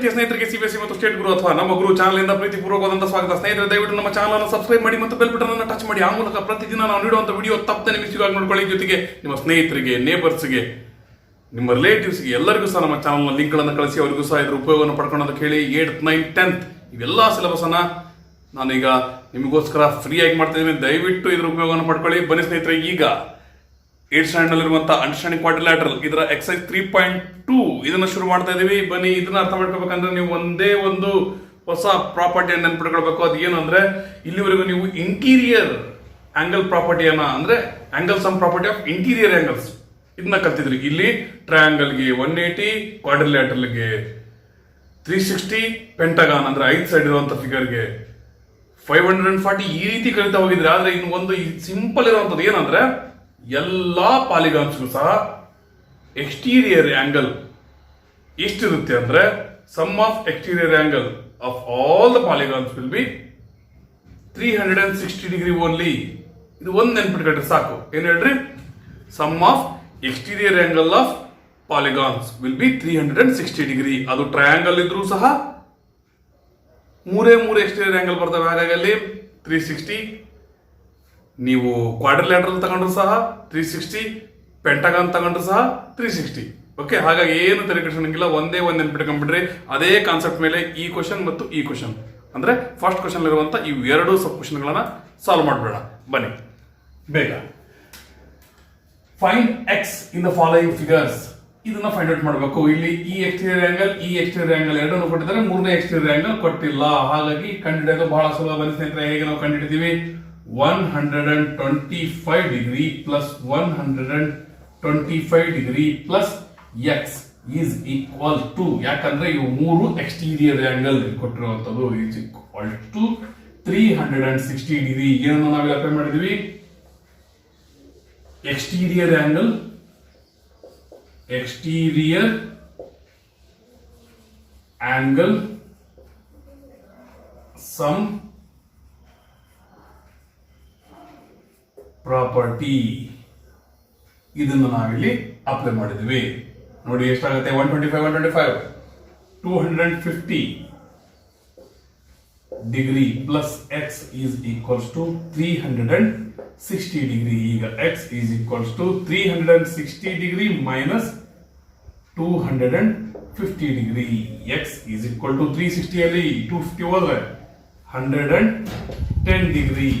ಪ್ರೀತಿಯ ಸ್ನೇಹಿತರಿಗೆ ಸಿಬಿಎಸ್ಇ ಮತ್ತು ಸ್ಟೇಟ್ ಗುರು ಅಥವಾ ನಮ್ಮ ಗುರು ಚಾನಲ್ ಇಂದ ಪ್ರೀತಿಪೂರ್ವಕವಾದಂತಹ ಸ್ವಾಗತ. ಸ್ನೇಹಿತರೆ, ದಯವಿಟ್ಟು ನಮ್ಮ ಚಾನಲ್ ಅನ್ನು ಸಬ್ಸ್ಕ್ರೈಬ್ ಮಾಡಿ ಮತ್ತು ಬೆಲ್ ಬಟನ್ ಅನ್ನು ಟಚ್ ಮಾಡಿ. ಆ ಮೂಲಕ ಪ್ರತಿದಿನ ನಾವು ನೀಡುವಂತಹ ವಿಡಿಯೋ ತಪ್ಪದೆ ನಿಮಗೆ ಸಿಗುವಾಗ ನೋಡ್ಕೊಳ್ಳಿ. ಜೊತೆಗೆ ನಿಮ್ಮ ಸ್ನೇಹಿತರಿಗೆ, ನೇಬರ್ಸ್ಗೆ, ನಿಮ್ಮ ರಿಲೇಟಿವ್ಸ್ಗೆ ಎಲ್ಲರಿಗೂ ಸಹ ನಮ್ಮ ಚಾನಲ್ನ ಲಿಂಕ್ಗಳನ್ನು ಕಳಿಸಿ ಅವರಿಗೂ ಸಹ ಇದ್ರ ಉಪಯೋಗವನ್ನು ಪಡ್ಕೊಳ್ಳೋದು ಕೇಳಿ. 8th 9th 10th ಇವೆಲ್ಲ ಸಿಲೆಬಸ್ ಅನ್ನ ನಾನೀಗ ನಿಮಗೋಸ್ಕರ ಫ್ರೀ ಆಗಿ ಮಾಡ್ತಿದ್ದೀನಿ. ದಯವಿಟ್ಟು ಇದ್ರ ಉಪಯೋಗವನ್ನು ಪಡ್ಕೊಳ್ಳಿ. ಬನ್ನಿ ಸ್ನೇಹಿತರೆ, ಈಗ 8th ಸ್ಟ್ಯಾಂಡರ್ಡ್ ನಲ್ಲಿರುವಂತಹ ಅಂಡರ್ಸ್ಟ್ಯಾಂಡಿಂಗ್ ಕ್ವಾಡ್ರಿಲ್ಯಾಟರಲ್ ಇದರ ಎಕ್ಸರ್ಸೈಸ್ 3.2 ಇದನ್ನ ಶುರು ಮಾಡ್ತಾ ಇದೀವಿ. ಬನ್ನಿ, ಇದನ್ನ ಅರ್ಥ ಮಾಡ್ಕೋಬೇಕಂದ್ರೆ ನೀವು ಒಂದೇ ಒಂದು ಹೊಸ ಪ್ರಾಪರ್ಟಿಯನ್ನು ನೆನ್ಪಿಟ್ಕೊಳ್ಬೇಕು. ಅದು ಏನು ಅಂದ್ರೆ, ಇಲ್ಲಿವರೆಗೂ ನೀವು ಇಂಟೀರಿಯರ್ ಆಂಗಲ್ ಪ್ರಾಪರ್ಟಿಯನ್ನ ಅಂದ್ರೆ angle sum property of interior angles ಇದನ್ನ ಕಲ್ತಿದ್ರಿ. ಇಲ್ಲಿ ಟ್ರಯಾಂಗಲ್ಗೆ 180, ಕ್ವಾಡ್ರಿಲ್ಯಾಟರಲ್ಗೆ 360, ಪೆಂಟಗಾನ್ ಅಂದ್ರೆ 5 ಸೈಡ್ ಇರುವಂತ ಫಿಗರ್ಗೆ 540 ಈ ರೀತಿ ಕಲಿತಾ ಹೋಗಿದ್ರೆ. ಆದ್ರೆ ಇನ್ನು ಒಂದು ಸಿಂಪಲ್ ಇರುವಂತದ್ದು ಏನಂದ್ರೆ, ಎಲ್ಲಾ ಪಾಲಿಗಾನ್ಸ್ಗೂ ಸಹ ಎಕ್ಸ್ಟೀರಿಯರ್ ಆಂಗಲ್ ಎಷ್ಟಿರುತ್ತೆ ಅಂದ್ರೆ, sum of exterior angle of all the polygons will be 360 degree only. ಇದು ಒಂದು ನೆನ್ಪಿಟ್ಕೊಂಡ್ರೆ ಸಾಕು. ಏನ್ ಹೇಳ್ರಿ, sum of exterior angle of polygons will be 360 degree. ಅದು ಟ್ರಯಾಂಗಲ್ ಇದ್ರೂ ಸಹ ಮೂರೇ ಎಕ್ಸ್ಟೀರಿಯರ್ ಆಂಗಲ್ ಬರ್ತವೆ. ಹಾಗಾಗಿ ಅಲ್ಲಿ 360, ನೀವು ಕ್ವಾಡ್ರಿಲ್ಯಾಟರಲ್ ತಗೊಂಡ್ರು ಸಹ 360, ಪೆಂಟಗಾನ್ ತಗೊಂಡ್ರು ಸಹ 360. ಓಕೆ, ಹಾಗಾಗಿ ಏನು ತಲೆ ಕೆಡಿಸ್ಕೊಳ್ಳಂಗಿಲ್ಲ. ಒಂದೇ ಒಂದು ನೆನ್ಪಿಟ್ಕೊಂಡ್ಬಿಡ್ರಿ. ಅದೇ ಕಾನ್ಸೆಪ್ಟ್ ಮೇಲೆ ಈ ಕ್ವಶನ್ ಮತ್ತು ಈ ಕ್ವಶನ್ ಅಂದ್ರೆ ಫಸ್ಟ್ ಕ್ವಶನ್ ಇರುವಂತ ಈ ಎರಡು ಸಬ್ ಕ್ವಶನ್ ಗಳನ್ನ ಸಾಲ್ವ್ ಮಾಡ್ಬೇಡ. ಬನ್ನಿ ಬೇಗ. Find X in the following figures. ಇದನ್ನ ಫೈಂಡ್ ಔಟ್ ಮಾಡಬೇಕು. ಇಲ್ಲಿ ಈ ಎಕ್ಸ್ಟೀರಿಯರ್ ಆಂಗಲ್, ಈ ಎಕ್ಸ್ಟೀರಿಯರ್ ಆಂಗಲ್ ಎರಡನ್ನು ಕೊಟ್ಟಿದ್ದಾರೆ, ಮೂರನೇ ಎಕ್ಸ್ಟೀರಿಯರ್ ಆಂಗಲ್ ಕೊಟ್ಟಿಲ್ಲ. ಹಾಗಾಗಿ ಕಂಡುಹಿಡಿಯೋದು ಬಹಳ ಸುಲಭ. ಬನ್ನಿ ಸ್ನೇಹಿತರೆ, ಹೇಗೆ ನಾವು ಕಂಡುಹಿಡಿದೀವಿ? 125 degree plus 125 degree plus x is equal to, ಯಾಕಂದ್ರೆ ಇವು ಮೂರು ಎಕ್ಸ್ಟೀರಿಯರ್ ಆಂಗಲ್ ಕೊಟ್ಟಿರುವಂತದ್ದು, ಈಸ್ ಈಕ್ವಲ್ ಟು 360 ಡಿಗ್ರಿ. ಏನನ್ನು ನಾವು ಅಪ್ಲೈ ಮಾಡಿದ್ವಿ? ಎಕ್ಸ್ಟೀರಿಯರ್ ಆಂಗಲ್ ಸಮ್ ಪ್ರಾಪರ್ಟಿ, ಇದನ್ನು ನಾವಿಲ್ಲಿ ಅಪ್ಲೈ ಮಾಡಿದ್ವಿ. ನೋಡಿ ಎಷ್ಟಾಗುತ್ತೆ? 125 250 degree plus x is equals to 360 degree. ಈಗ x is equals to 360 degree minus 250 degree. X is equal to 360 ಅಲ್ಲಿ 250 ಹೋದ್ರೆ 110 ಡಿಗ್ರಿ.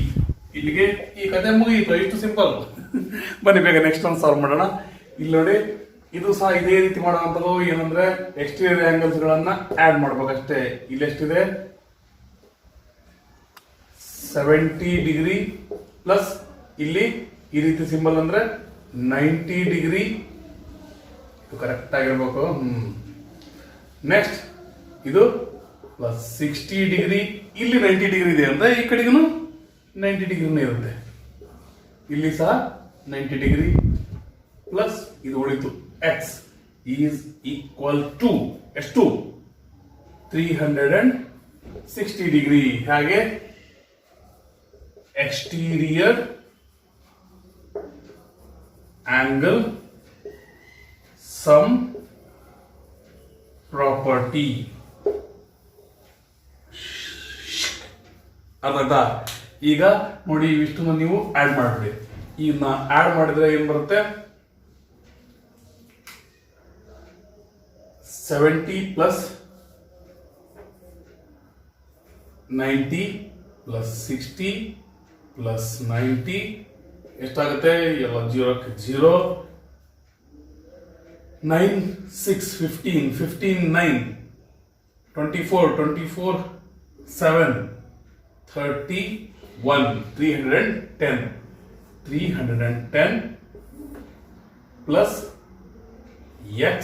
ಇಲ್ಲಿಗೆ ಈ ಕಥೆ ಮುಗಿಯಿತು. ಇಷ್ಟು ಸಿಂಪಲ್. ಬನ್ನಿ ಬೇಗ ನೆಕ್ಸ್ಟ್ ಒಂದು ಸಾಲ್ವ್ ಮಾಡೋಣ. ಇಲ್ಲಿ ನೋಡಿ, ಇದು ಸಹ ಇದೇ ರೀತಿ ಮಾಡುವಂಥದ್ದು. ಏನಂದ್ರೆ, ಎಕ್ಸ್ಟೀರಿಯರ್ ಆಂಗಲ್ಸ್ ಗಳನ್ನ ಆಡ್ ಮಾಡ್ಬೇಕಷ್ಟೇ. ಇಲ್ಲಿ ಎಷ್ಟಿದೆ? 70 ಡಿಗ್ರಿ ಪ್ಲಸ್ ಇಲ್ಲಿ ಈ ರೀತಿ ಸಿಂಬಲ್ ಅಂದ್ರೆ 90 ಡಿಗ್ರಿ. ಇದು ಕರೆಕ್ಟ್ ಆಗಿರ್ಬೇಕು. ನೆಕ್ಸ್ಟ್ ಇದು ಪ್ಲಸ್ 60 ಡಿಗ್ರಿ. ಇಲ್ಲಿ 90 ಡಿಗ್ರಿ ಇದೆ ಅಂದ್ರೆ ಈ ಕಡೆಗೂ 90 ಡಿಗ್ರಿನೇ ಇರುತ್ತೆ. ಇಲ್ಲಿ ಸಹ 90 ಡಿಗ್ರಿ ಪ್ಲಸ್ ಇದು ಉಳಿತು ಎಕ್ಸ್ ಈಸ್ ಈಕ್ವಲ್ ಟು ಎಷ್ಟು? 360 ಡಿಗ್ರಿ. ಹಾಗೆ ಎಕ್ಸ್ಟೀರಿಯರ್ ಆಂಗಲ್ ಸಮ್ ಪ್ರಾಪರ್ಟಿ. ಅರ್ಥ? ಈಗ ನೋಡಿ, ಇವಿಷ್ಟನ್ನು ನೀವು ಆಡ್ ಮಾಡ್ಬಿಡಿ. ಇದನ್ನ ಆಡ್ ಮಾಡಿದ್ರೆ ಏನ್ ಬರುತ್ತೆ? 70 ಪ್ಲಸ್ 90 ಪ್ಲಸ್ 60 ಪ್ಲಸ್ 90 ಎಷ್ಟಾಗುತ್ತೆ? ಎಲ್ಲ 0 9 6 15 15 9 24 7 31 310 plus x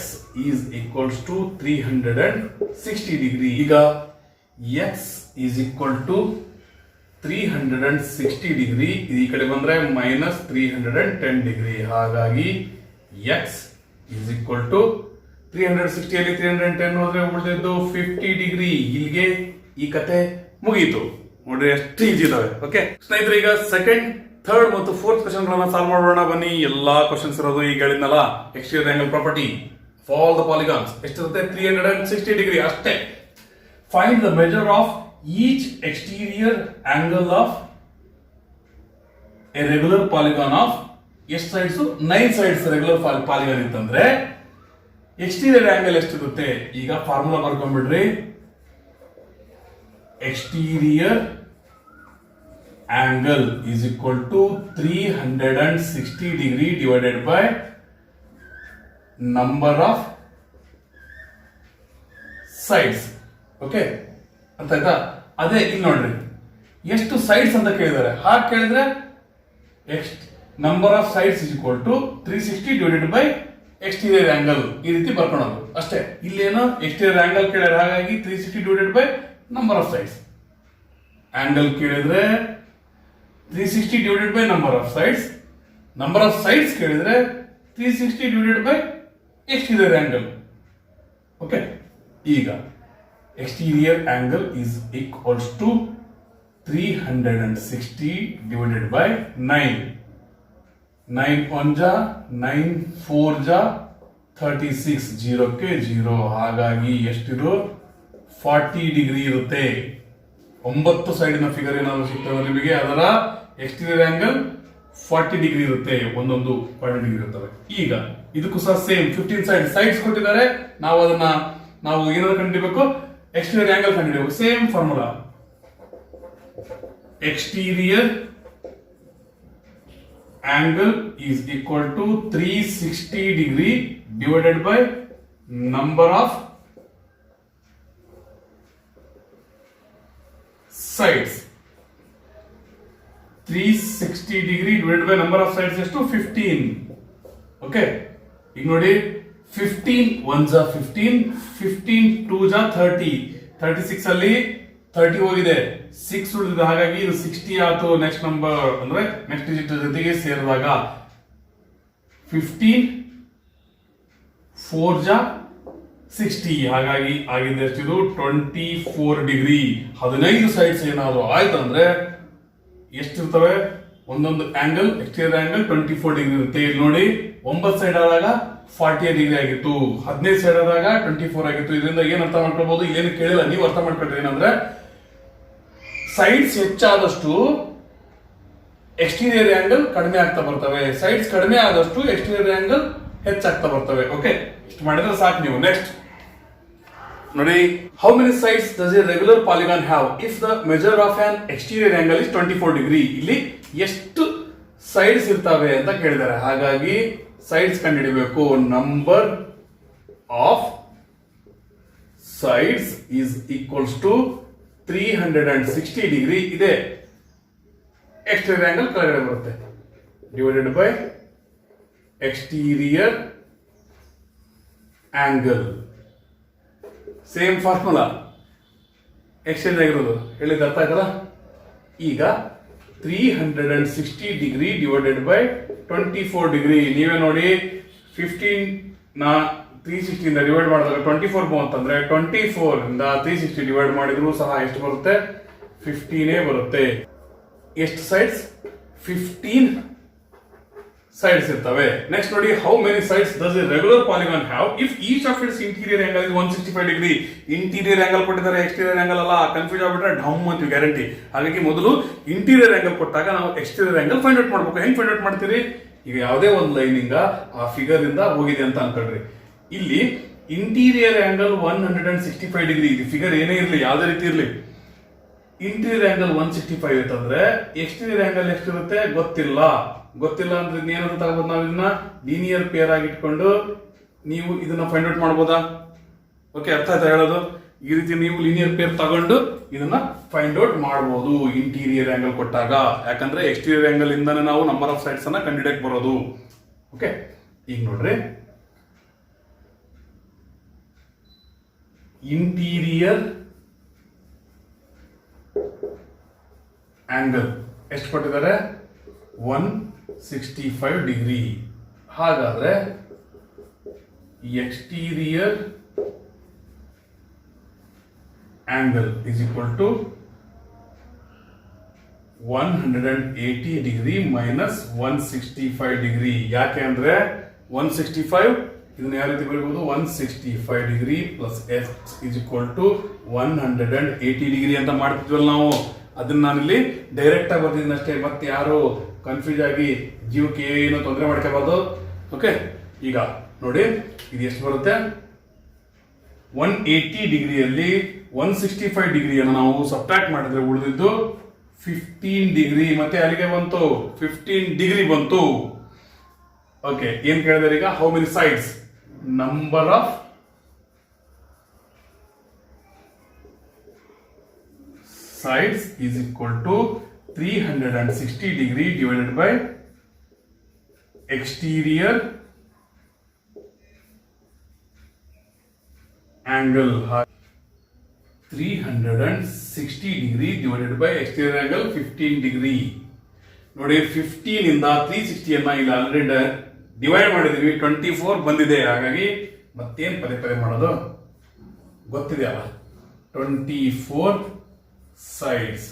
is equals to 360 degree. ಈಗ x is equal to 360 degree. ಈ ಕಡೆ ಬಂದ್ರೆ ಮೈನಸ್ 310 ಡಿಗ್ರಿ. ಹಾಗಾಗಿ x is equal to 360 ಅಲ್ಲಿ 310 ಹೋದ್ರೆ ಉಳಿದಿದ್ದು 50 ಡಿಗ್ರಿ. ಇಲ್ಲಿಗೆ ಈ ಕತೆ ಮುಗಿಯಿತು. ನೋಡ್ರಿ, ಎಷ್ಟು ಈಜಿ ಇದಾವೆ. ಓಕೆ ಸ್ನೇಹಿತರೆ, ಈಗ ಸೆಕೆಂಡ್, ಥರ್ಡ್ ಮತ್ತು ಫೋರ್ತ್ ಕ್ವಶನ್ ಗಳನ್ನ ಸಾಲ್ವ್ ಮಾಡೋಣ. ಬನ್ನಿ. ಎಲ್ಲಾ ಕ್ವಶನ್ಸ್ ಇರೋದು ಈಗ ಹೇಳಿದ್ನಲ್ಲ, exterior angle property for all the polygons ಎಷ್ಟಿರುತ್ತೆ 360 ಡಿಗ್ರಿ ಅಷ್ಟೇ. Find the measure of each exterior angle of a regular polygon of ಎಷ್ಟು ಸೈಡ್ಸ್ 9 ಸೈಡ್ಸ್ ರೆಗ್ಯುಲರ್ ಪಾಲಿಗಾನ್ ಇತ್ತಂದ್ರೆ ಎಕ್ಸ್ಟೀರಿಯರ್ ಆಂಗಲ್ ಎಷ್ಟಿರುತ್ತೆ. ಈಗ ಫಾರ್ಮುಲಾ ಬರ್ಕೊಂಡ್ಬಿಡ್ರಿ. Exterior angle is equal to 360 degree divided by number of sides. Okay ಅಂತ ಆಯ್ತಾ. ಅದೇ ಇಲ್ಲಿ ನೋಡ್ರಿ ಎಷ್ಟು ಸೈಡ್ಸ್ ಅಂತ ಕೇಳಿದ್ದಾರೆ. ಹಾಗೆ ಕೇಳಿದ್ರೆ number of sides is equal to 360 divided by exterior angle ಈ ರೀತಿ ಬರ್ಕೊಳ್ಳೋದು ಅಷ್ಟೇ. ಇಲ್ಲೇನೋ ಎಕ್ಸ್ಟೀರಿಯರ್ ಆಂಗಲ್ ಕೇಳಿದ್ರೆ ಹಾಗಾಗಿ 360 divided by number of sides. Angle ಕೇಳಿದ್ರೆ 360 divided by number of sides. Number of sides ಕೇಳಿದ್ರೆ 360 divided by exterior angle. Okay. ಈಗ exterior angle is equals to 360 divided by 9. 9 1 ja 9 4 ja 36 0 ಕ್ಕೆ 0 ಹಾಗಾಗಿ ಎಷ್ಟಿರು 40 ಡಿಗ್ರಿ ಇರುತ್ತೆ. 9 ಸೈಡಿನ figure ಏನಾದ್ರು ಸಿಗ್ತದೆ ನಿಮಗೆ, ಅದರ ಎಕ್ಸ್ಟೀರಿಯರ್ ಆಂಗಲ್ 40 ಡಿಗ್ರಿ ಇರುತ್ತೆ, ಒಂದೊಂದು 40 ಡಿಗ್ರಿ ಇರ್ತವೆ. ಈಗ ಇದಕ್ಕೂ ಸಹ ಸೇಮ್ 15 ಸೈಡ್ಸ್ ಕೊಟ್ಟಿದ್ದಾರೆ. ನಾವು ಏನಾದ್ರು ಕಂಡುಹಿಡಿಯಬೇಕು, ಎಕ್ಸ್ಟೀರಿಯರ್ ಆಂಗಲ್ ಕಂಡುಹಿಡಿಯಬೇಕು. Same formula, exterior angle is equal to 360 degree divided by number of sides. 360 degree divided by number of sides ಎಷ್ಟು 15. ಓಕೆ, ಈಗ ನೋಡಿ 15 1 ಜಾ 15, 15 2 ಜಾ 30, 36 ಅಲ್ಲಿ 30 ಹೋಗಿದೆ, 6 ಉಳಿದಿದೆ, ಹಾಗಾಗಿ ಇದು 60 ಆಯ್ತು. ನೆಕ್ಸ್ಟ್ ನಂಬರ್ ಅಂದ್ರೆ ನೆಕ್ಸ್ಟ್ ಡಿಜಿಟ್ ಜೊತೆಗೆ ಸೇರಿದಾಗ 15 4 ಜಾ 60, ಹಾಗಾಗಿ ಆಗಿದೆ ಎಷ್ಟಿದು 24 ಡಿಗ್ರಿ. 15 ಸೈಡ್ಸ್ ಏನಾದ್ರು ಆಯ್ತಂದ್ರೆ ಎಷ್ಟಿರ್ತವೆ, ಒಂದೊಂದು ಆಂಗಲ್ ಎಕ್ಸ್ಟೀರಿಯರ್ ಆಂಗಲ್ 24 ಡಿಗ್ರಿ ಇರುತ್ತೆ. ಇಲ್ಲಿ ನೋಡಿ 9 ಸೈಡ್ ಆದಾಗ 40 ಡಿಗ್ರಿ ಆಗಿತ್ತು, 15 ಸೈಡ್ ಆದಾಗ 24 ಆಗಿತ್ತು. ಇದರಿಂದ ಏನ್ ಅರ್ಥ ಮಾಡ್ಕೊಳ್ಬಹುದು, ಏನು ಕೇಳಿಲ್ಲ, ನೀವು ಅರ್ಥ ಮಾಡ್ಕೊಳ್ರಿ. ಏನಂದ್ರೆ ಸೈಡ್ಸ್ ಹೆಚ್ಚಾದಷ್ಟು ಎಕ್ಸ್ಟೀರಿಯರ್ ಆಂಗಲ್ ಕಡಿಮೆ ಆಗ್ತಾ ಬರ್ತವೆ, ಸೈಡ್ಸ್ ಕಡಿಮೆ ಆದಷ್ಟು ಎಕ್ಸ್ಟೀರಿಯರ್ ಆಂಗಲ್ ಹೆಚ್ಚಾಗ್ತಾ ಬರ್ತವೆ. ಓಕೆ, ಇಷ್ಟು ಮಾಡಿದ್ರೆ ಸಾಕು ನೀವು. ನೆಕ್ಸ್ಟ್ ನೋಡಿ, how many sides does a regular polygon have if the measure of an exterior angle is 24 degree. ಇಲ್ಲಿ ಎಷ್ಟು ಸೈಡ್ಸ್ ಇರ್ತವೆ ಅಂತ ಕೇಳಿದ್ದಾರೆ, ಹಾಗಾಗಿ ಸೈಡ್ಸ್ ಕಂಡುಹಿಡಿಯಬೇಕು. Number of sides is equals to 360 degree ಇದೆ, ಎಕ್ಸ್ಟೀರಿಯರ್ ಆಂಗಲ್ ಕೆಳಗಡೆ ಬರುತ್ತೆ, divided by exterior angle. Same formula, exchange ಆಗಿರೋದು ಹೇಳಿದ ಅರ್ಥ ಆಗಲ್ಲ. ಈಗ 360 ಡಿಗ್ರಿ ಡಿವೈಡೆಡ್ ಬೈ 24 ಡಿಗ್ರಿ. ನೀವೇ ನೋಡಿ, 15 ನ 360 ಇಂದ ಡಿವೈಡ್ ಮಾಡಿದಾಗ 24 ಬಂತಂದ್ರೆ 24 ಇಂದ 360 ಡಿವೈಡ್ ಮಾಡಿದ್ರು ಸಹ ಎಷ್ಟು ಬರುತ್ತೆ, 15 ಬರುತ್ತೆ. ಎಷ್ಟು ಸೈಡ್ಸ್, 15 ಸೈಡ್ಸ್ ಇರ್ತವೆ. ನೆಕ್ಸ್ಟ್ ನೋಡಿ, how many sides does a regular polygon have if each of it's interior angle is 165 degree. Interior angle ಕೊಟ್ಟಿದ್ದಾರೆ, ಎಕ್ಸ್ಟೀರಿಯರ್ ಆಂಗಲ್ ಅಲ್ಲ, ಕನ್ಫ್ಯೂಸ್ ಆಗ್ಬಿಟ್ರೆ ಡೌನ್ ಅಂತೀವಿ ಗ್ಯಾರಂಟಿ. ಹಾಗಾಗಿ ಮೊದಲು ಇಂಟೀರಿಯರ್ ಆಂಗಲ್ ಕೊಟ್ಟಾಗ ನಾವು ಎಕ್ಸ್ಟೀರಿಯರ್ ಆಂಗಲ್ ಫೈಂಡ್ ಔಟ್ ಮಾಡಬೇಕು. ಹೆಂಗ್ ಫೈಂಡ್ ಔಟ್ ಮಾಡ್ತೀರಿ, ಈಗ ಯಾವುದೇ ಒಂದು ಲೈನ್ ಇಂದ ಆ ಫಿಗರ್ ಇಂದ ಹೋಗಿದೆ ಅಂತ ಅನ್ಕೊಳ್ರಿ. ಇಲ್ಲಿ ಇಂಟೀರಿಯರ್ ಆಂಗಲ್ 165 ಡಿಗ್ರಿ, ಇದು ಫಿಗರ್ ಏನೇ ಇರಲಿ, ಯಾವುದೇ ರೀತಿ ಇರಲಿ, ಇಂಟೀರಿಯರ್ ಆಂಗಲ್ 165 ಇರ್ತಂದ್ರೆ ಎಕ್ಸ್ಟೀರಿಯರ್ ಆಂಗಲ್ ಎಷ್ಟಿರುತ್ತೆ ಗೊತ್ತಿಲ್ಲ ಅಂದ್ರೆ ಏನಂತ ತಗೋಬಹುದು, ನಾವು ಇದನ್ನ ಲೀನಿಯರ್ ಪೇರ್ ಆಗಿ ಇಟ್ಕೊಂಡು ನೀವು ಇದನ್ನ ಫೈಂಡ್ ಔಟ್ ಮಾಡಬಹುದಾ. ಓಕೆ, ಅರ್ಥ ಆಯ್ತಾ ಹೇಳೋದು? ಈ ರೀತಿ ನೀವು ಲೀನಿಯರ್ ಪೇರ್ ತಗೊಂಡು ಇದನ್ನ ಫೈಂಡ್ ಔಟ್ ಮಾಡಬಹುದು ಇಂಟೀರಿಯರ್ ಆಂಗಲ್ ಕೊಟ್ಟಾಗ. ಯಾಕಂದ್ರೆ ಎಕ್ಸ್ಟೀರಿಯರ್ ಆಂಗಲ್ ಇಂದಾನೆ ನಾವು ನಂಬರ್ ಆಫ್ ಸೈಡ್ಸ್ ಅನ್ನ ಕಂಡುಹಿಡಿಯಕ್ಕೆ ಬರೋದು. ಓಕೆ, ಈಗ ನೋಡ್ರಿ, ಇಂಟೀರಿಯರ್ ಆಂಗಲ್ ಎಷ್ಟು ಕೊಟ್ಟಿದ್ದಾರೆ, 165 ಡಿಗ್ರಿ. ಹಾಗಾದ್ರೆ exterior angle is equal to 180 degree minus 165 degree. ಯಾಕೆ ಅಂದ್ರೆ 165 ಇದನ್ನ ಯಾವ ರೀತಿ ಬರೀಬಹುದು, 165 degree plus x is equal to 180 degree ಅಂತ ಮಾಡ್ತಿದ್ವಲ್ಲ ನಾವು. ಅದನ್ನ ನಾನಿಲ್ಲಿ ಡೈರೆಕ್ಟ್ ಆಗಿ ಬರ್ತಿದ್ದೀನಿ ಅಷ್ಟೇ. ಮತ್ತೆ ಯಾರು ಕನ್ಫ್ಯೂಸ್ ಆಗಿ ಜೀವಕ್ಕೆ ಏನು ತೊಂದರೆ ಮಾಡ್ಕೋಬಾರ್ದು. ಓಕೆ, ಈಗ ನೋಡಿ ಇದು ಎಷ್ಟು ಬರುತ್ತೆ. 180 ಡಿಗ್ರಿಯಲ್ಲಿ 165 ಡಿಗ್ರಿಯನ್ನು ನಾವು ಸಬ್ಟ್ರಾಕ್ಟ್ ಮಾಡಿದ್ರೆ ಉಳಿದಿದ್ದು 15 ಡಿಗ್ರಿ. ಮತ್ತೆ ಅಲ್ಲಿಗೆ ಬಂತು 15 ಡಿಗ್ರಿ ಬಂತು. ಓಕೆ, ಏನ್ ಕೇಳಿದ್ರೆ ಈಗ how many sides, number of sides is equal to 360 degree divided by exterior angle. 360 degree divided by exterior angle 15 degree. ನೋಡಿ 15 ಇಂದ 360 ಅನ್ನ ಇಲ್ಲಿ ಆಲ್ರೆಡಿ ಡಿವೈಡ್ ಮಾಡಿದೀವಿ, 24 ಬಂದಿದೆ. ಹಾಗಾಗಿ ಮತ್ತೇನ್ ಪದೇ ಪದೇ ಮಾಡೋದು ಗೊತ್ತಿದೆಯಲ್ಲ, 24 ಸೈಡ್ಸ್.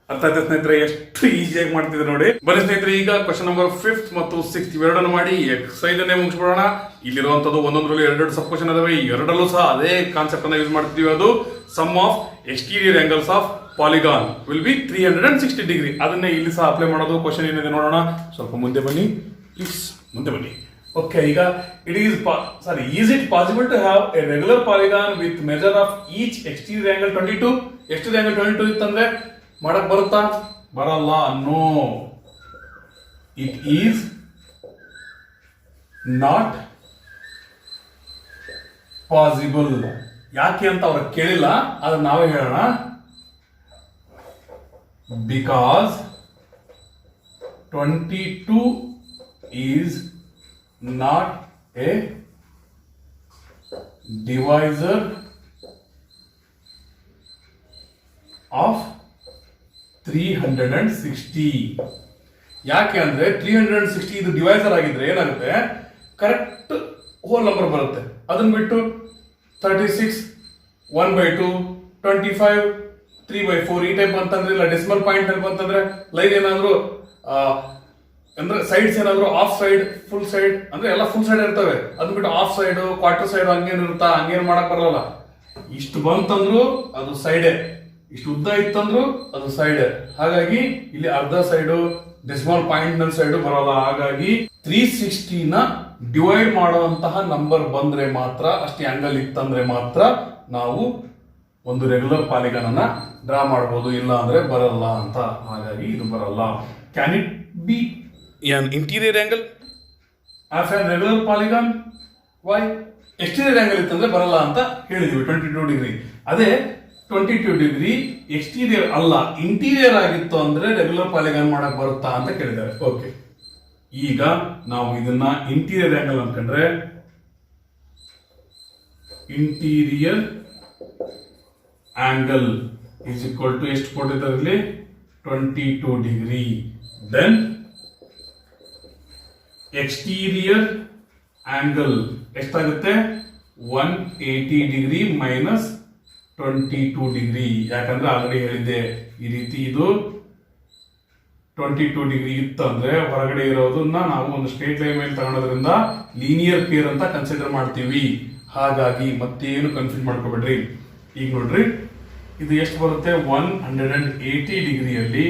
ಅರ್ಥ ಆಯ್ತಾ ಸ್ನೇಹಿತರೆ? ಎಷ್ಟು ಈಸಿಯಾಗಿ ಮಾಡ್ತಿದ್ರೆ ನೋಡಿ. ಬನ್ನಿ ಸ್ನೇಹಿತರೆ, ಈಗ ಕ್ವಶನ್ ನಂಬರ್ 5 ಮತ್ತು 6 ಇವೆರಡನ್ನು ಮಾಡಿ ಎಕ್ಸರ್ಸೈಸ್ ಅನ್ನೇ ಮುಗಿಸ್ಬಿಡೋಣ. ಇಲ್ಲಿರುವಂತದ್ದು ಒಂದೊಂದರಲ್ಲಿ ಎರಡು ಸಬ್ ಕ್ವಶನ್ ಅದಾವೆ. ಎರಡರಲ್ಲೂ ಸಹ ಅದೇ ಕಾನ್ಸೆಪ್ಟ್ ಅನ್ನ ಯೂಸ್ ಮಾಡ್ತಿದೀವಿ. ಅದು sum of exterior angles of polygon will be 360 degree. ಅದನ್ನೇ ಇಲ್ಲಿ ಸಹ ಅಪ್ಲೈ ಮಾಡೋದು. ಕ್ವಶನ್ ಏನಿದೆ ನೋಡೋಣ. ಸ್ವಲ್ಪ ಮುಂದೆ ಬನ್ನಿ ಪ್ಲೀಸ್, ಮುಂದೆ ಬನ್ನಿ. ಓಕೆ, ಈಗ is it possible to have a regular polygon with measure of each exterior angle 22? Exterior angle 22 ಇತ್ತಂದ್ರೆ ಮಾಡಕ್ ಬರುತ್ತಾ? ಬರಲ್ಲ. No, it is not possible. ಯಾಕೆ ಅಂತ ಅವ್ರ ಕೇಳಿಲ್ಲ, ಅದನ್ನ ನಾವೇ ಹೇಳೋಣ. Because 22 is not a divisor of 360. ಯಾಕೆ ಅಂದ್ರೆ 360 ಇದು ಡಿವೈಸರ್ ಆಗಿದ್ರೆ ಏನಾಗುತ್ತೆ, ಕರೆಕ್ಟ್ ಹೋಲ್ ನಂಬರ್ ಬರುತ್ತೆ. ಅದನ್ನ ಬಿಟ್ಟು 36 1/2 25 3/4 ಈ ಟೈಪ್ ಅಂತಂದ್ರೆ, ಇಲ್ಲ ಡೆಸಿಮಲ್ ಪಾಯಿಂಟ್ ಅಲ್ಲಿ ಬಂತಂದ್ರೆ, ಲೈನ್ ಏನಾದ್ರು ಅಂದ್ರೆ ಸೈಡ್ಸ್ ಏನಾದ್ರು ಆಫ್ ಸೈಡ್ ಫುಲ್ ಸೈಡ್ ಅಂದ್ರೆ ಎಲ್ಲ ಫುಲ್ ಸೈಡ್ ಇರ್ತವೆ. ಅದ್ ಬಿಟ್ಟು ಆಫ್ ಸೈಡ್ ಕ್ವಾರ್ಟರ್ ಸೈಡ್ ಹಂಗೇನ್ ಇರುತ್ತಾ, ಹಂಗೇನ್ ಮಾಡಕ್ ಬರಲ್ಲ. ಇಷ್ಟು ಬಂತಂದ್ರು ಅದು ಸೈಡೆ, ಇಷ್ಟು ಉದ್ದ ಇತ್ತಂದ್ರು ಅದು ಸೈಡ್. ಹಾಗಾಗಿ ಇಲ್ಲಿ ಅರ್ಧ ಸೈಡು ಡೆಸಿಮಲ್ ಪಾಯಿಂಟ್ ನ ಸೈಡ್ ಬರಲ್ಲ. ಹಾಗಾಗಿ 360 ನ ಡಿವೈಡ್ ಮಾಡುವಂತಹ ನಂಬರ್ ಬಂದ್ರೆ ಮಾತ್ರ, ಅಷ್ಟೇ ಆಂಗಲ್ ಇತ್ತಂದ್ರೆ ಮಾತ್ರ ನಾವು ಒಂದು ರೆಗ್ಯುಲರ್ ಪಾಲಿಗಾನ್ ಅನ್ನ ಡ್ರಾ ಮಾಡಬಹುದು. ಇಲ್ಲ ಅಂದ್ರೆ ಬರಲ್ಲ ಅಂತ. ಹಾಗಾಗಿ ಇದು ಬರಲ್ಲ. Can it be an interior angle of a regular polygon? why? exterior angle ಇತ್ತಂದ್ರೆ ಬರಲ್ಲ ಅಂತ ಹೇಳಿದ್ವಿ 22 ಡಿಗ್ರಿ. ಅದೇ 22 ಡಿಗ್ರಿ ಎಕ್ಸ್ಟೀರಿಯರ್ ಅಲ್ಲ ಇಂಟೀರಿಯರ್ ಆಗಿತ್ತು ಅಂದ್ರೆ ರೆಗ್ಯುಲರ್ ಪಾಲಿಗಾನ್ ಮಾಡಕ್ ಬರುತ್ತಾ ಅಂತ ಕೇಳಿದ್ದಾರೆ. ಓಕೆ, ಈಗ ನಾವು ಇದನ್ನ ಇಂಟೀರಿಯರ್ ಆಂಗಲ್ ಅನ್ಕೊಂಡ್ರೆ, interior angle is equal to ಎಷ್ಟು ಕೊಟ್ಟಿದ್ದಾರೆ ಇಲ್ಲಿ, 22 ಡಿಗ್ರಿ. ದೆನ್ ಎಕ್ಸ್ಟೀರಿಯರ್ ಆಂಗಲ್ ಎಷ್ಟಾಗುತ್ತೆ, 180 ಡಿಗ್ರಿ ಮೈನಸ್ 22 ಡಿಗ್ರಿ. ಯಾಕಂದ್ರೆ ಆಲ್ರೆಡಿ ಹೇಳಿದ್ದೆ, ಈ ರೀತಿ ಇದು 22 ಡಿಗ್ರಿ ಇತ್ತಂದ್ರೆ ಹೊರಗಡೆ ಇರೋದನ್ನ ನಾವು ಒಂದು ಸ್ಟ್ರೇಟ್ ಲೈನ್ ಮೇಲೆ ತಗೊಳೋದ್ರಿಂದ ಲೀನಿಯರ್ ಪೇರ್ ಅಂತ ಕನ್ಸಿಡರ್ ಮಾಡ್ತೀವಿ. ಹಾಗಾಗಿ ಮತ್ತೇನು ಕನ್ಫ್ಯೂಸ್ ಮಾಡ್ಕೋಬೇಡ್ರಿ. ಈಗ ನೋಡ್ರಿ, ಇದು ಎಷ್ಟು ಬರುತ್ತೆ, 180 ಡಿಗ್ರಿಯಲ್ಲಿ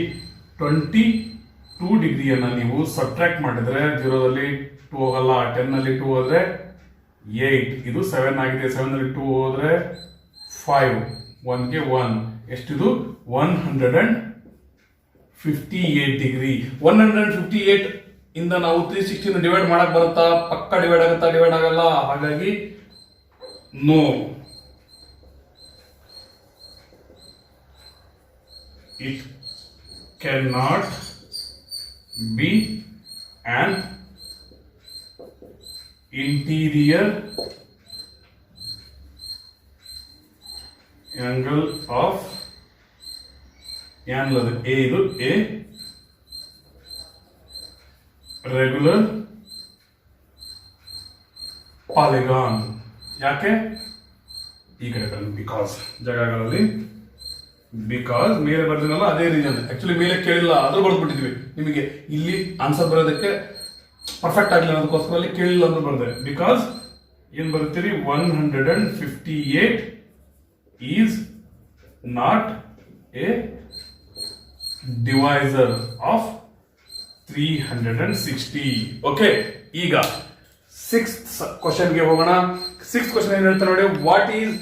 22 ಡಿಗ್ರಿಯನ್ನ ನೀವು ಸಬ್ಟ್ರಾಕ್ಟ್ ಮಾಡಿದ್ರೆ 0ದಲ್ಲಿ 2 ಹೋಗಲ್ಲ, 10 ನಲ್ಲಿ 2 ಹೋದ್ರೆ 8, ಇದು 7 ಆಗಿದೆ. 7 ನಲ್ಲಿ 2 ಹೋದ್ರೆ 5, 1ಗೆ 1, ಎಷ್ಟಿದು 158 ಡಿಗ್ರಿ. 158 ಇಂದ ನಾವು 360 ಡಿವೈಡ್ ಮಾಡಕ್ ಬರುತ್ತಾ, ಪಕ್ಕ ಡಿವೈಡ್ ಆಗುತ್ತಾ, ಡಿವೈಡ್ ಆಗಲ್ಲ. ಹಾಗಾಗಿ no, it cannot be an interior angle of ಇದು a regular polygon. ಯಾಕೆ ಈ ಕಡೆ ಬಿಕಾಸ್ ಜಾಗಗಳಲ್ಲಿ, ಬಿಕಾಸ್ ಮೇಲೆ ಬರ್ದಿನಲ್ಲ ಅದೇ ರೀಸನ್. ಆಕ್ಚುಲಿ ಮೇಲೆ ಕೇಳಿಲ್ಲ, ಆದ್ರೂ ಬರ್ದ್ಬಿಟ್ಟಿದ್ವಿ. ನಿಮಗೆ ಇಲ್ಲಿ ಆನ್ಸರ್ ಬರೋದಕ್ಕೆ ಪರ್ಫೆಕ್ಟ್ ಆಗಲಿಲ್ಲ ಅದಕ್ಕೋಸ್ಕರ ಅಲ್ಲಿ ಕೇಳಿಲ್ಲ ಅಂತ ಬರ್ತದೆ. ಬಿಕಾಸ್ ಏನ್ ಬರುತ್ತೀರಿ 158 is not a divisor of 360. Okay, ಈಗ 6th ಕ್ವಶನ್ಗೆ ಹೋಗೋಣ. 6th ಕ್ವಶನ್ ಏನ್ ಹೇಳ್ತಾರೆ ನೋಡಿ, what is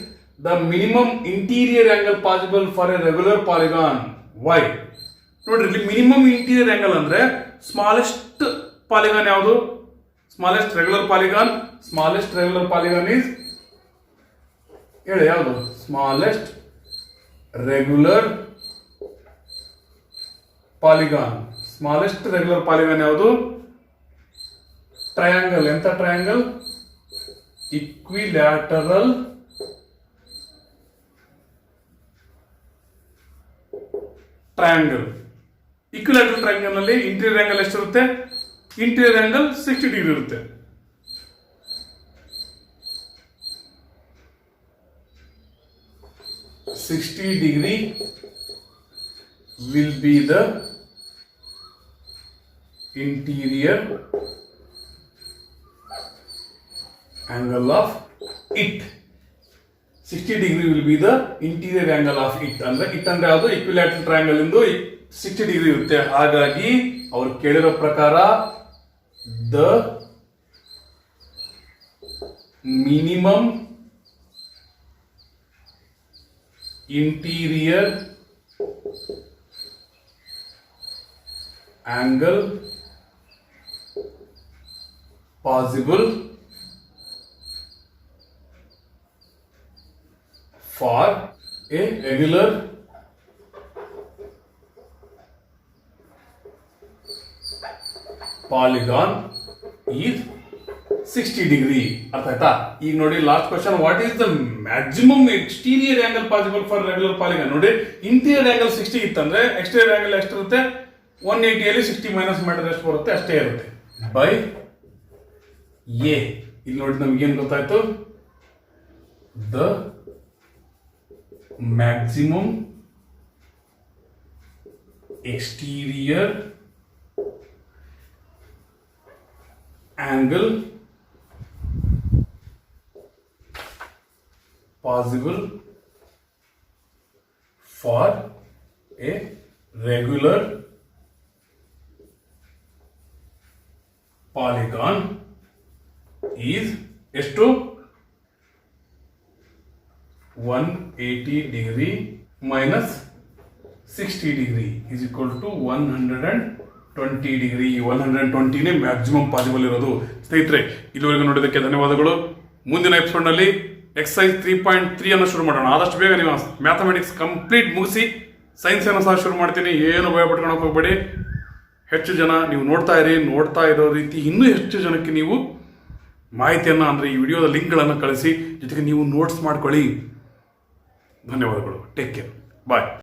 the minimum interior angle possible for a regular polygon? Why? ನೋಡ್ರಿ, ಇಲ್ಲಿ ಮಿನಿಮಮ್ ಇಂಟೀರಿಯರ್ ಆಂಗಲ್ ಅಂದ್ರೆ ಸ್ಮಾಲೆಸ್ಟ್ ಪಾಲಿಗಾನ್ ಯಾವುದು? Smallest regular polygon. Smallest regular polygon is, ಹೇಳಿ ಯಾವುದು? Smallest regular polygon. Smallest regular polygon ಯಾವುದು? ಟ್ರಯಾಂಗಲ್. ಎಂತ triangle? Equilateral triangle. Equilateral triangle ನಲ್ಲಿ interior angle ಎಷ್ಟಿರುತ್ತೆ? ಇಂಟೀರಿಯರ್ ಆಂಗಲ್ 60 ಡಿಗ್ರಿ ಇರುತ್ತೆ. $60 will be the interior angle of it. 60 will be the interior angle of it. ಅಂದ್ರೆ it ಅಂದ್ರೆ ಯಾವುದು? ಇಕ್ವಿಲ್ಯಾಟರಲ್ triangle ಇಂದು 60 ಇರುತ್ತೆ. ಹಾಗಾಗಿ ಅವರು ಕೇಳಿರೋ ಪ್ರಕಾರ the minimum interior angle possible for a regular polygon is 60 ಅರ್ಥ ಆಯ್ತಾ? ಈಗ ನೋಡಿ last question, what is the maximum exterior angle possible for regular polygon? ನೋಡಿ, ಇಂಟೀರಿಯರ್ ಆಂಗಲ್ 60 ಇತ್ತಂದ್ರೆ ಎಕ್ಸ್ಟೀರಿಯರ್ ಆಂಗಲ್ ಎಷ್ಟಿರುತ್ತೆ? 180 60 ಮೈನಸ್ ಮಾಡಿದ್ರೆ ಎಷ್ಟು ಬರುತ್ತೆ? ಅಷ್ಟೇ ಇರುತ್ತೆ. By a. ಇಲ್ಲಿ ನೋಡಿ ನಮ್ಗೆ ಏನ್ ಗೊತ್ತಾಯ್ತು? The maximum exterior angle possible for a regular polygon is ಎಷ್ಟು? 180 minus 60 is equal to 120. 120ನೇ ಮ್ಯಾಕ್ಸಿಮಮ್ ಪಾಸಿಬಲ್ ಇರೋದು. ಸ್ನೇಹಿತರೆ, ಇದುವರೆಗೂ ನೋಡಿದ್ದಕ್ಕೆ ಧನ್ಯವಾದಗಳು. ಮುಂದಿನ ಎಪಿಸೋಡ್ ನಲ್ಲಿ ಎಕ್ಸರ್ಸೈಸ್ 3.3 ಅನ್ನು ಶುರು ಮಾಡೋಣ. ಆದಷ್ಟು ಬೇಗ ನೀವು ಮ್ಯಾಥಮೆಟಿಕ್ಸ್ ಕಂಪ್ಲೀಟ್ ಮುಗಿಸಿ ಸೈನ್ಸ್ ಅನ್ನು ಸಹ ಶುರು ಮಾಡ್ತೀನಿ. ಏನು ಭಯ ಪಟ್ಕೊಂಡು ಹೋಗಬೇಡಿ. ಹೆಚ್ಚು ಜನ ನೀವು ನೋಡ್ತಾ ಇರೋ ರೀತಿ ಇನ್ನೂ ಹೆಚ್ಚು ಜನಕ್ಕೆ ನೀವು ಮಾಹಿತಿಯನ್ನು ಅಂದರೆ ಈ ವಿಡಿಯೋದ ಲಿಂಕ್ಗಳನ್ನು ಕಳಿಸಿ, ಜೊತೆಗೆ ನೀವು ನೋಟ್ಸ್ ಮಾಡ್ಕೊಳ್ಳಿ. ಧನ್ಯವಾದಗಳು. Take care. ಬಾಯ್.